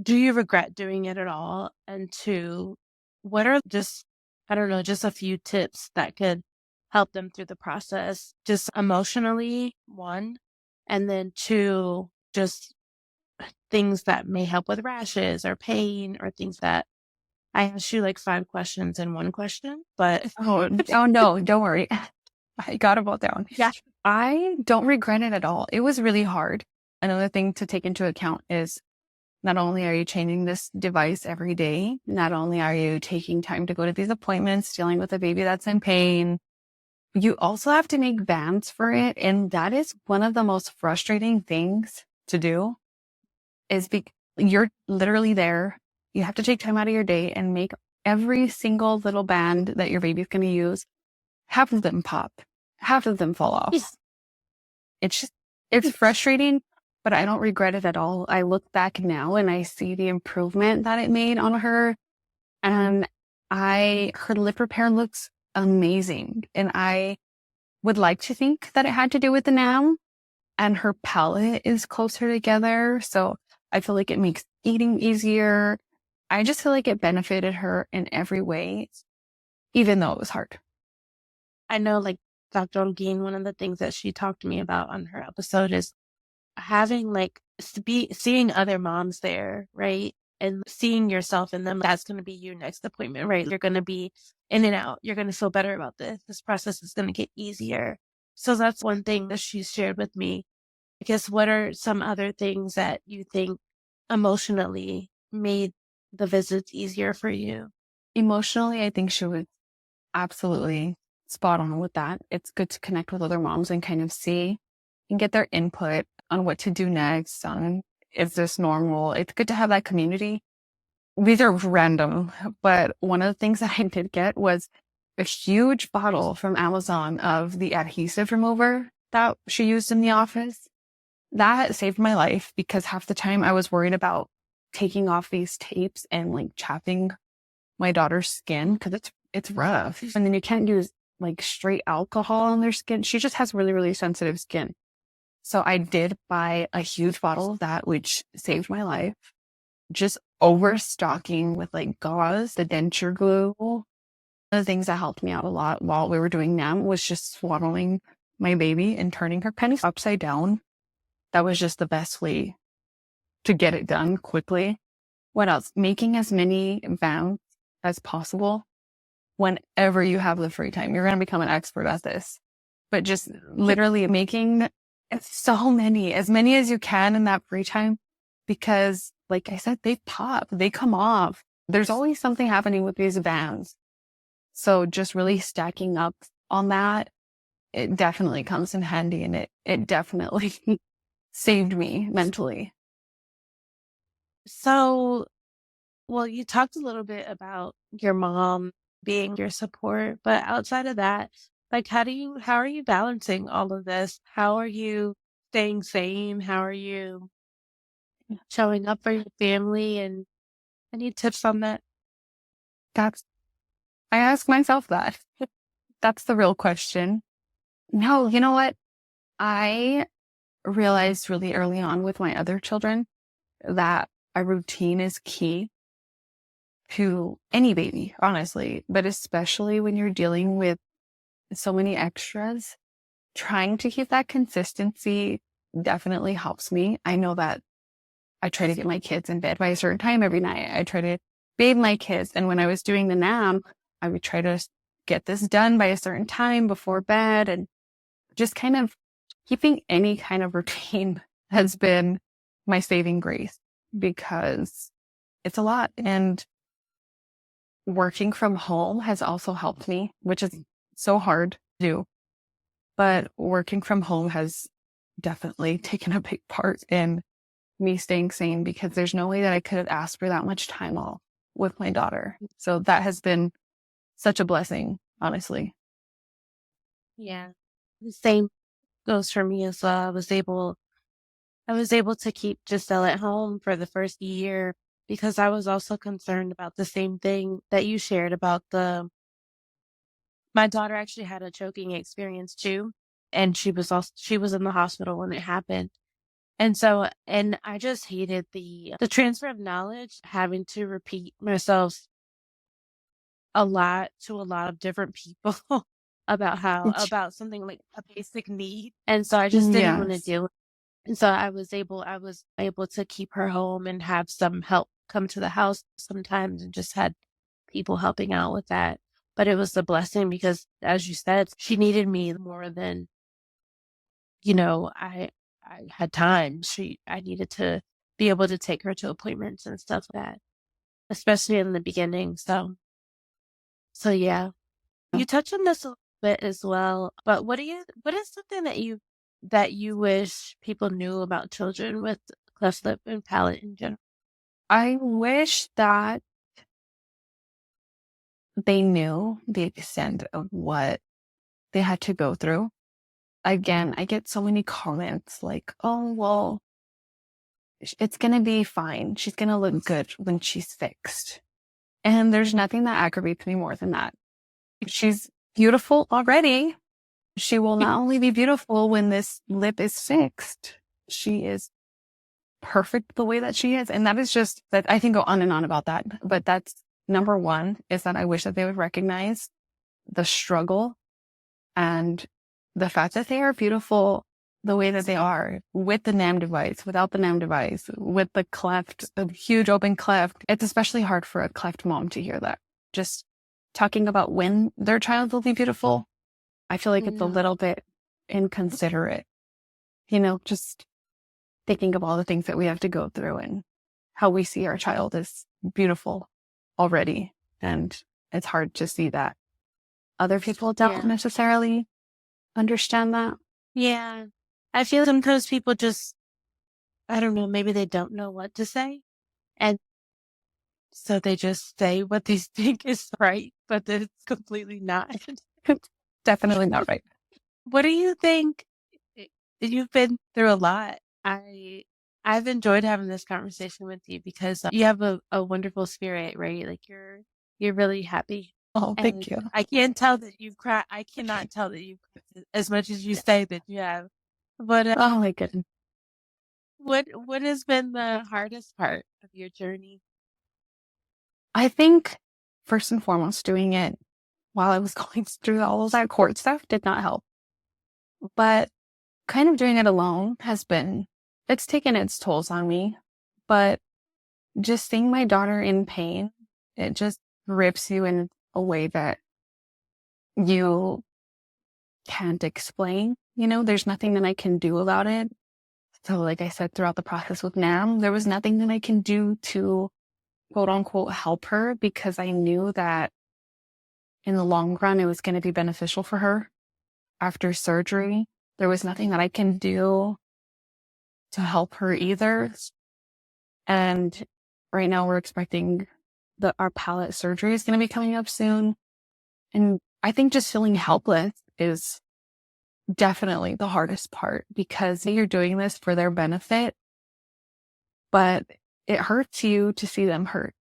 do you regret doing it at all? And two, what are just a few tips that could help them through the process, just emotionally, one, and then two, just things that may help with rashes or pain or things that I asked you like 5 questions in one question, but Oh no, don't worry. I got it all down. yeah. I don't regret it at all. It was really hard. Another thing to take into account is not only are you changing this device every day, not only are you taking time to go to these appointments, dealing with a baby that's in pain, you also have to make bands for it. And that is one of the most frustrating things to do is you're literally there. You have to take time out of your day and make every single little band that your baby's going to use. Half of them pop, half of them fall off. Yes. It's frustrating, but I don't regret it at all. I look back now and I see the improvement that it made on her. And her lip repair looks amazing. And I would like to think that it had to do with the NAM, and her palate is closer together. So I feel like it makes eating easier. I just feel like it benefited her in every way, even though it was hard. I know, like Dr. Olguin, one of the things that she talked to me about on her episode is having seeing other moms there, right? And seeing yourself in them. That's going to be your next appointment, right? You're going to be in and out. You're going to feel better about this. This process is going to get easier. So that's one thing that she shared with me. I guess, what are some other things that you think emotionally made the visits easier for you? Emotionally, I think she was absolutely spot on with that. It's good to connect with other moms and kind of see and get their input on what to do next, on is this normal. It's good to have that community. These are random, but one of the things that I did get was a huge bottle from Amazon of the adhesive remover that she used in the office. That saved my life because half the time I was worried about taking off these tapes and like chapping my daughter's skin because it's rough. And then you can't use like straight alcohol on their skin. She just has really, really sensitive skin. So I did buy a huge bottle of that, which saved my life. Just overstocking with like gauze, the denture glue. One of the things that helped me out a lot while we were doing NAM was just swaddling my baby and turning her kind of upside down. That was just the best way to get it done quickly. What else? Making as many vows as possible whenever you have the free time. You're going to become an expert at this. But just literally making so many, as many as you can in that free time, because like I said, they pop, they come off. There's always something happening with these bands. So just really stacking up on that, it definitely comes in handy, and it definitely saved me mentally. So, well, you talked a little bit about your mom being your support, but outside of that, like, how are you balancing all of this? How are you staying sane? How are you showing up for your family? And any tips on that? I ask myself that. That's the real question. No, you know what? I realized really early on with my other children that a routine is key to any baby, honestly, but especially when you're dealing with so many extras. Trying to keep that consistency definitely helps me. I know that I try to get my kids in bed by a certain time every night. I try to bathe my kids. And when I was doing the NAM, I would try to get this done by a certain time before bed, and just kind of keeping any kind of routine has been my saving grace, because it's a lot. And working from home has also helped me, which is so hard to do. But working from home has definitely taken a big part in me staying sane, because there's no way that I could have asked for that much time off with my daughter. So that has been such a blessing, honestly. Yeah. The same goes for me as well. I was able to keep Giselle at home for the first year because I was also concerned about the same thing that you shared about my daughter actually had a choking experience too. And she was in the hospital when it happened. And I just hated the transfer of knowledge, having to repeat myself a lot to a lot of different people about something like a basic need. And so I just didn't want to Yes. deal with it. And so I was able to keep her home and have some help come to the house sometimes, and just had people helping out with that. But it was a blessing because, as you said, she needed me more than, I had time. I needed to be able to take her to appointments and stuff like that, especially in the beginning. So yeah. You touched on this a little bit as well, but what is something that you wish people knew about children with cleft lip and palate in general? I wish that they knew the extent of what they had to go through. Again, I get so many comments like, oh, well, it's going to be fine. She's going to look good when she's fixed. And there's nothing that aggravates me more than that. She's beautiful already. She will not only be beautiful when this lip is fixed, she is perfect the way that she is. And that is just that. I can go on and on about that. But that's number one, is that I wish that they would recognize the struggle and the fact that they are beautiful the way that they are, with the NAM device, without the NAM device, with the cleft, the huge open cleft. It's especially hard for a cleft mom to hear that. Just talking about when their child will be beautiful, I feel like it's a little bit inconsiderate, just thinking of all the things that we have to go through and how we see our child as beautiful already. And it's hard to see that other people don't necessarily understand that. Yeah. I feel sometimes people just, I don't know, maybe they don't know what to say. And so they just say what they think is right, but that it's completely not. Definitely not right. What do you think? You've been through a lot. I've enjoyed having this conversation with you because you have a wonderful spirit, right? Like you're really happy. Oh, thank you. I can't tell that you've cried. I cannot tell that you've cried as much as you say that you have. But Oh my goodness. what has been the hardest part of your journey? I think first and foremost, doing it while I was going through all of that court stuff did not help. But kind of doing it alone it's taken its tolls on me. But just seeing my daughter in pain, it just rips you in a way that you can't explain. There's nothing that I can do about it. So like I said, throughout the process with Nam, there was nothing that I can do to quote unquote help her because I knew that in the long run, it was going to be beneficial for her after surgery. There was nothing that I can do to help her either. And right now we're expecting our palate surgery is going to be coming up soon. And I think just feeling helpless is definitely the hardest part because you're doing this for their benefit, but it hurts you to see them hurt.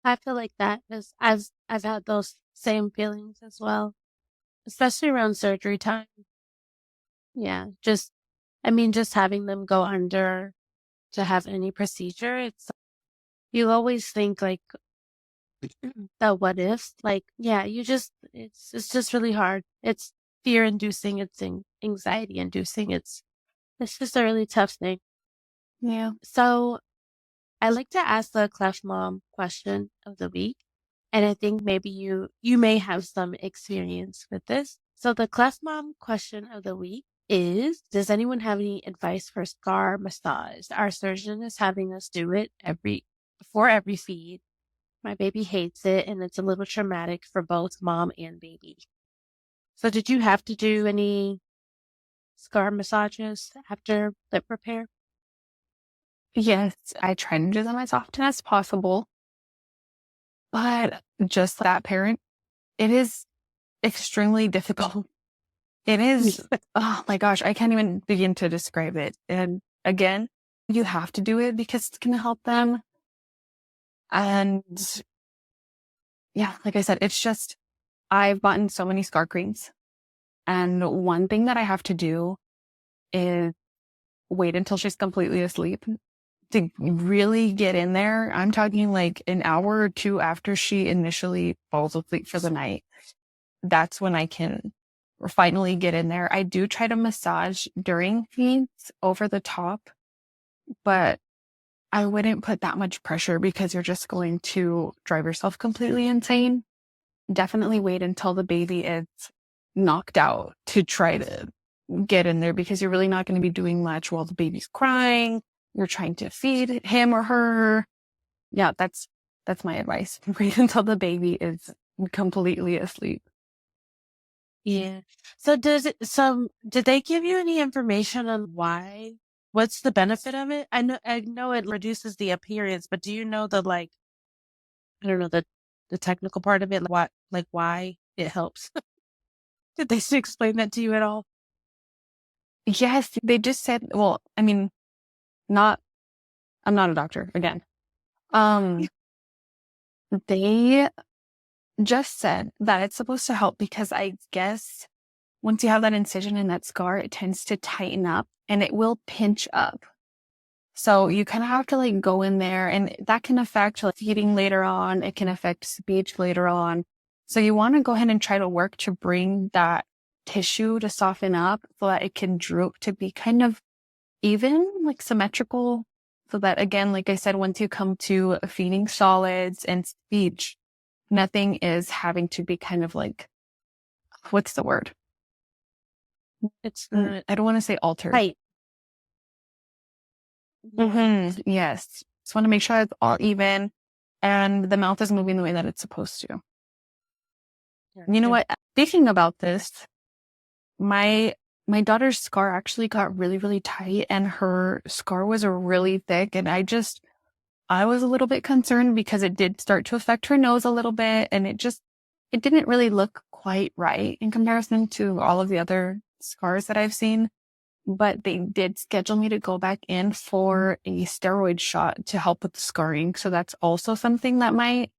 I feel like that is I've had those same feelings as well, especially around surgery time. Yeah, just having them go under to have any procedure, you always think like the what ifs. Like, yeah, it's just really hard. It's fear inducing, it's anxiety inducing. It's just a really tough thing. Yeah. So I like to ask the Cleft Mom question of the week. And I think maybe you may have some experience with this. So the Cleft Mom question of the week is, does anyone have any advice for scar massage? Our surgeon is having us do it before every feed. My baby hates it and it's a little traumatic for both mom and baby. So did you have to do any scar massages after lip repair? Yes, I try to do them as often as possible. But just like that parent, it is extremely difficult. It is, oh my gosh, I can't even begin to describe it. And again, you have to do it because it's going to help them. And yeah, like I said, it's just, I've bought so many scar creams. And one thing that I have to do is wait until she's completely asleep to really get in there. I'm talking like an hour or two after she initially falls asleep for the night. That's when I can finally get in there. I do try to massage during feeds over the top, but I wouldn't put that much pressure because you're just going to drive yourself completely insane. Definitely wait until the baby is knocked out to try to get in there because you're really not going to be doing much while the baby's crying. You're trying to feed him or her. Yeah, that's my advice. Wait until the baby is completely asleep. Yeah. So did they give you any information on why? What's the benefit of it? I know it reduces the appearance, but do you know I don't know the technical part of it, why it helps? Did they explain that to you at all? Yes, they just said, well, I mean, not, I'm not a doctor again. They just said that it's supposed to help because I guess once you have that incision and that scar, it tends to tighten up and it will pinch up. So you kind of have to like go in there and that can affect like feeding later on. It can affect speech later on. So you want to go ahead and try to work to bring that tissue to soften up so that it can droop to be kind of even, like symmetrical. So that again, like I said, once you come to feeding solids and speech, nothing is having to be kind of like, what's the word? It's I don't want to say altered. tight. Mm-hmm. Yes. Just want to make sure it's all even and the mouth is moving the way that it's supposed to. You know what? Thinking about this, my daughter's scar actually got really, really tight and her scar was really thick. And I was a little bit concerned because it did start to affect her nose a little bit. And it didn't really look quite right in comparison to all of the other scars that I've seen. But they did schedule me to go back in for a steroid shot to help with the scarring. So that's also something that might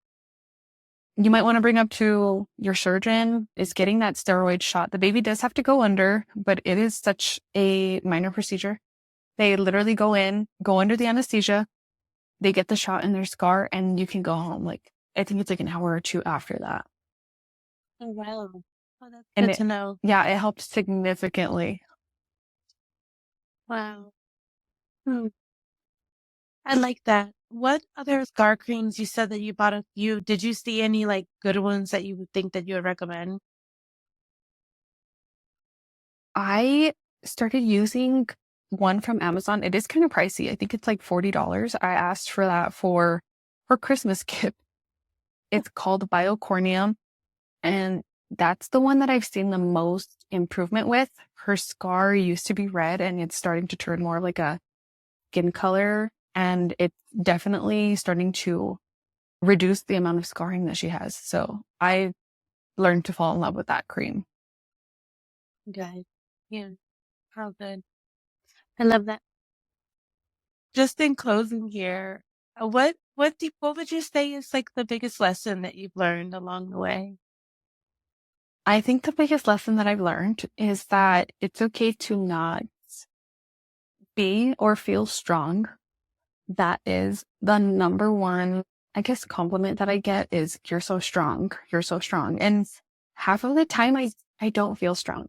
you might want to bring up to your surgeon is getting that steroid shot. The baby does have to go under, but it is such a minor procedure. They literally go under the anesthesia, they get the shot in their scar, and you can go home. Like, I think it's like an hour or two after that. Oh, wow. Oh, that's And good to know. yeah, it helped significantly. Wow. Hmm. I like that. What other scar creams? You said that you bought a few. Did you see any like good ones that you would think that you would recommend? I started using one from Amazon. It is kind of pricey. I think it's like $40. I asked for that for Christmas gift. It's called Biocornium, and that's the one that I've seen the most improvement with. Her scar used to be red, and it's starting to turn more like a skin color, and it's definitely starting to reduce the amount of scarring that she has. So I learned to fall in love with that cream. Good. Yeah. How good. I love that. Just in closing here, what would you say is like the biggest lesson that you've learned along the way? I think the biggest lesson that I've learned is that it's okay to not be or feel strong. That is the number one, I guess, compliment that I get is, you're so strong. You're so strong. And half of the time I don't feel strong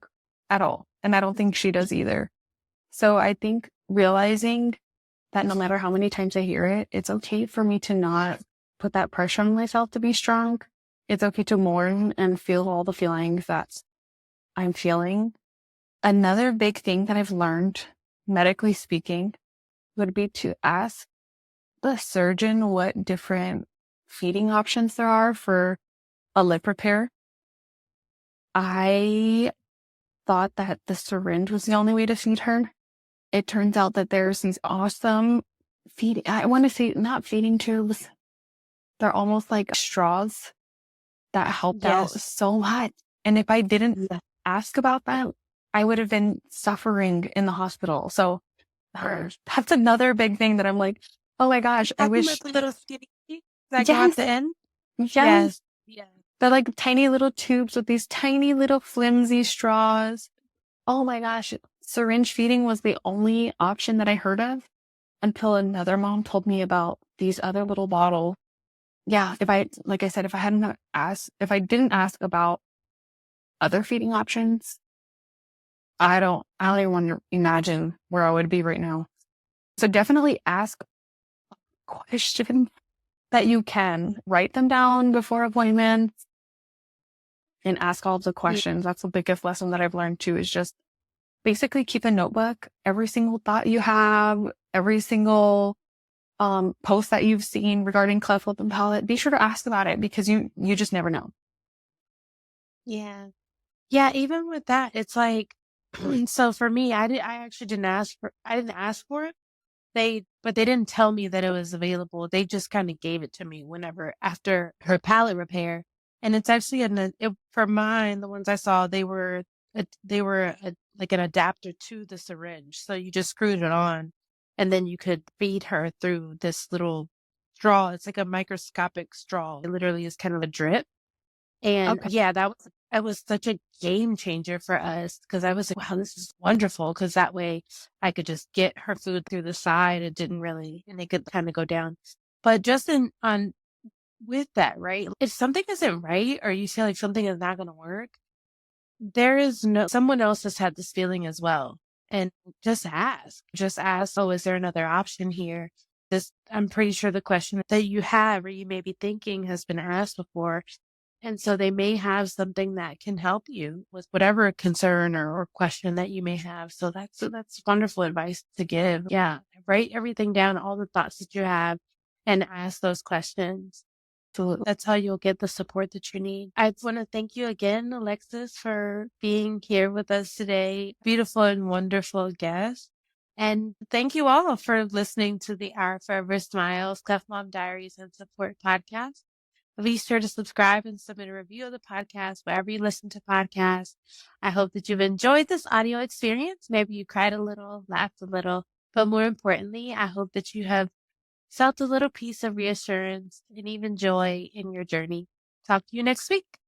at all. And I don't think she does either. So I think realizing that no matter how many times I hear it, it's okay for me to not put that pressure on myself to be strong. It's okay to mourn and feel all the feelings that I'm feeling. Another big thing that I've learned, medically speaking, would be to ask the surgeon what different feeding options there are for a lip repair. I thought that the syringe was the only way to feed her. It turns out that there's these awesome feeding, I want to say not feeding tubes. They're almost like straws that helped out so much. And if I didn't ask about that, I would have been suffering in the hospital. So that's another big thing that I'm like, oh my gosh, I wish. The little skinny that go at the end? Yes. Yes. They're like tiny little tubes with these tiny little flimsy straws. Oh my gosh. Syringe feeding was the only option that I heard of until another mom told me about these other little bottles. Yeah. Like I said, if I didn't ask about other feeding options, I don't even want to imagine where I would be right now. So definitely ask questions that you can. Write them down before appointments and ask all the questions. That's the biggest lesson that I've learned too, is just basically keep a notebook. Every single thought you have, every single post that you've seen regarding cleft lip and palate, be sure to ask about it, because you just never know. Yeah. Yeah, even with that, it's like, so for me, I actually didn't ask for it. But they didn't tell me that it was available. They just kind of gave it to me whenever after her palate repair. And it's actually for mine, the ones I saw, they were like an adapter to the syringe. So you just screwed it on, and then you could feed her through this little straw. It's like a microscopic straw. It literally is kind of a drip. And yeah, that was such a game changer for us, because I was like, wow, this is wonderful, because that way I could just get her food through the side. It didn't really, and it could kind of go down. But just with that, right? If something isn't right, or you feel like something is not going to work, someone else has had this feeling as well. And just ask, oh, is there another option here? I'm pretty sure the question that you have, or you may be thinking, has been asked before. And so they may have something that can help you with whatever concern or question that you may have. So that's wonderful advice to give. Yeah. Write everything down, all the thoughts that you have, and ask those questions. So that's how you'll get the support that you need. I want to thank you again, Alexis, for being here with us today. Beautiful and wonderful guest. And thank you all for listening to the Our Forever Smiles, Cleft Mom Diaries and Support podcast. Be sure to subscribe and submit a review of the podcast wherever you listen to podcasts. I hope that you've enjoyed this audio experience. Maybe you cried a little, laughed a little, but more importantly, I hope that you have felt a little piece of reassurance and even joy in your journey. Talk to you next week.